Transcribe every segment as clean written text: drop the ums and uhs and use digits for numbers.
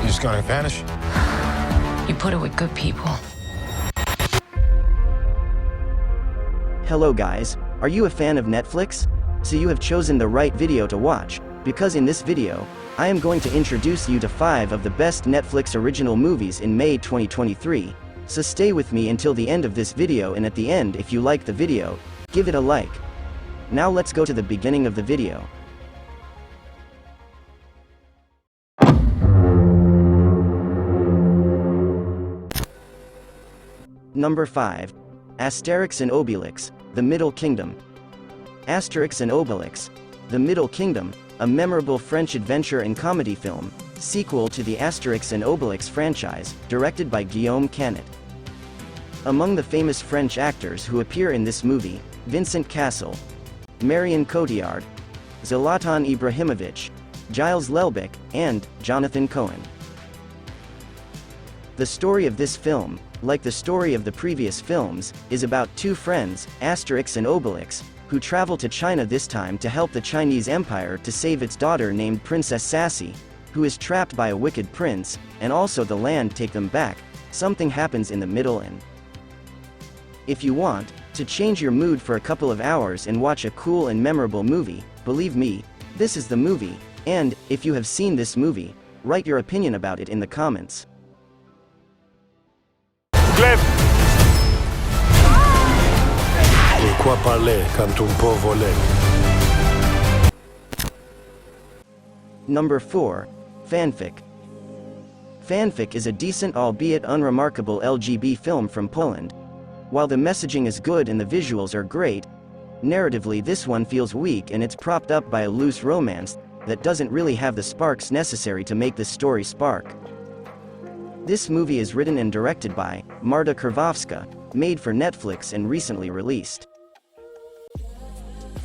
just gonna vanish? You put it with good people. Hello guys, are you a fan of Netflix? So you have chosen the right video to watch, because in this video, I am going to introduce you to 5 of the best Netflix original movies in May 2023, so stay with me until the end of this video, and at the end, if you like the video, give it a like. Now let's go to the beginning of the video. Number 5. Astérix and Obélix, The Middle Kingdom. Astérix and Obélix, The Middle Kingdom, a memorable French adventure and comedy film, sequel to the Astérix and Obélix franchise, directed by Guillaume Canet. Among the famous French actors who appear in this movie, Vincent Cassel, Marion Cotillard, Zlatan Ibrahimovic, Gilles Lelbec, and Jonathan Cohen. The story of this film, like the story of the previous films, is about 2 friends, Astérix and Obélix, who travel to China this time to help the Chinese Empire to save its daughter named Princess Sassy, who is trapped by a wicked prince, and also the land take them back. Something happens in the middle, and if you want to change your mood for a couple of hours and watch a cool and memorable movie, believe me, this is the movie. And if you have seen this movie, write your opinion about it in the comments. Glaive! De quoi parler quand on peut voler? Number 4. Fanfic. Fanfic is a decent albeit unremarkable LGB film from Poland. While the messaging is good and the visuals are great, narratively this one feels weak, and it's propped up by a loose romance that doesn't really have the sparks necessary to make this story spark. This movie is written and directed by Marta Krwowska, made for Netflix and recently released.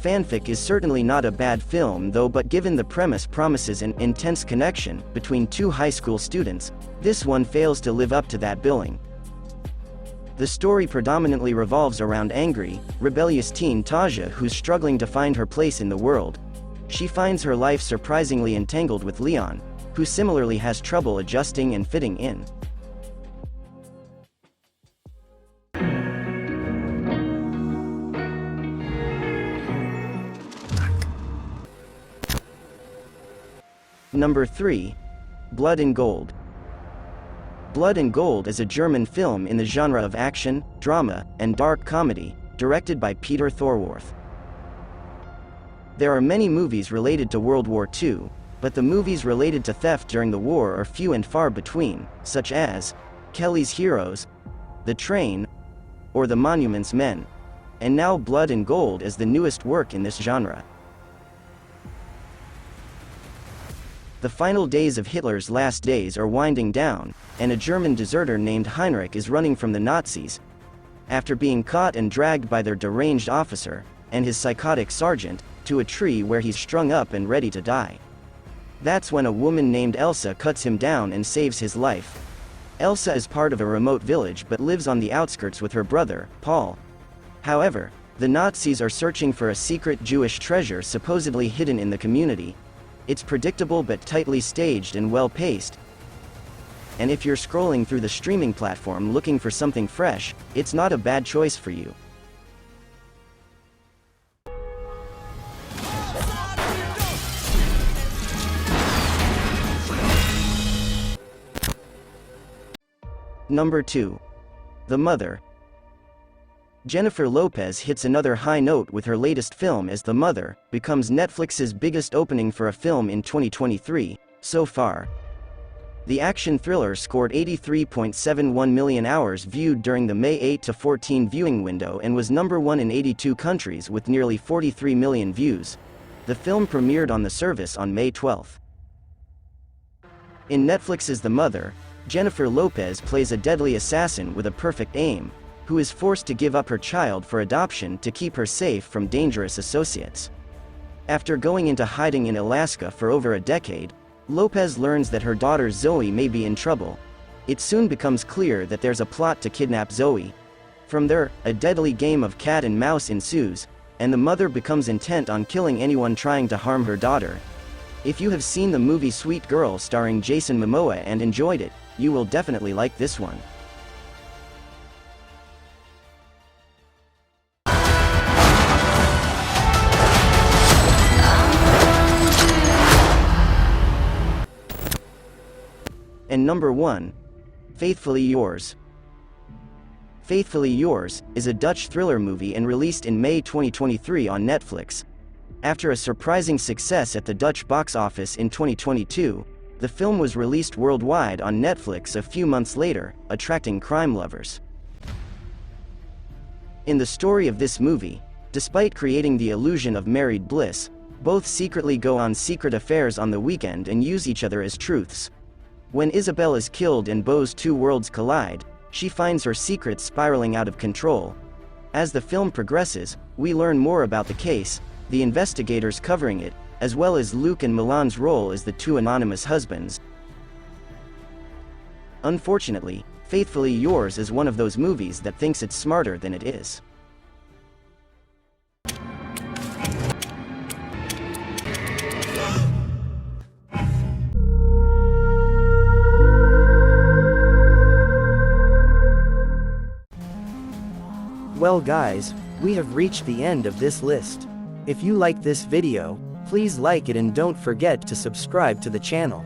Fanfic is certainly not a bad film though, but given the premise promises an intense connection between 2 high school students, this one fails to live up to that billing. The story predominantly revolves around angry, rebellious teen Taja, who's struggling to find her place in the world. She finds her life surprisingly entangled with Leon, who similarly has trouble adjusting and fitting in. Number 3. Blood and Gold. Blood and Gold is a German film in the genre of action, drama, and dark comedy, directed by Peter Thorwarth. There are many movies related to World War II, but the movies related to theft during the war are few and far between, such as Kelly's Heroes, The Train, or The Monuments Men, and now Blood and Gold is the newest work in this genre. The final days of Hitler's last days are winding down, and a German deserter named Heinrich is running from the Nazis, after being caught and dragged by their deranged officer, and his psychotic sergeant, to a tree where he's strung up and ready to die. That's when a woman named Elsa cuts him down and saves his life. Elsa is part of a remote village but lives on the outskirts with her brother, Paul. However, the Nazis are searching for a secret Jewish treasure supposedly hidden in the community. It's predictable but tightly staged and well-paced. And if you're scrolling through the streaming platform looking for something fresh, it's not a bad choice for you. Number 2. The Mother. Jennifer Lopez hits another high note with her latest film as The Mother becomes Netflix's biggest opening for a film in 2023, so far. The action thriller scored 83.71 million hours viewed during the May 8 to 14 viewing window and was number 1 in 82 countries with nearly 43 million views. The film premiered on the service on May 12. In Netflix's The Mother, Jennifer Lopez plays a deadly assassin with a perfect aim, who is forced to give up her child for adoption to keep her safe from dangerous associates. After going into hiding in Alaska for over a decade, Lopez learns that her daughter Zoe may be in trouble. It soon becomes clear that there's a plot to kidnap Zoe. From there, a deadly game of cat and mouse ensues, and the mother becomes intent on killing anyone trying to harm her daughter. If you have seen the movie Sweet Girl starring Jason Momoa and enjoyed it, you will definitely like this one. And number 1. Faithfully Yours. Faithfully Yours is a Dutch thriller movie and released in May 2023 on Netflix. After a surprising success at the Dutch box office in 2022, the film was released worldwide on Netflix a few months later, attracting crime lovers. In the story of this movie, despite creating the illusion of married bliss, both secretly go on secret affairs on the weekend and use each other as truths. When Isabelle is killed and Beau's two worlds collide, she finds her secrets spiraling out of control. As the film progresses, we learn more about the case, the investigators covering it, as well as Luc and Milan's role as the two anonymous husbands. Unfortunately, Faithfully Yours is one of those movies that thinks it's smarter than it is. Well guys, we have reached the end of this list. If you like this video, please like it and don't forget to subscribe to the channel.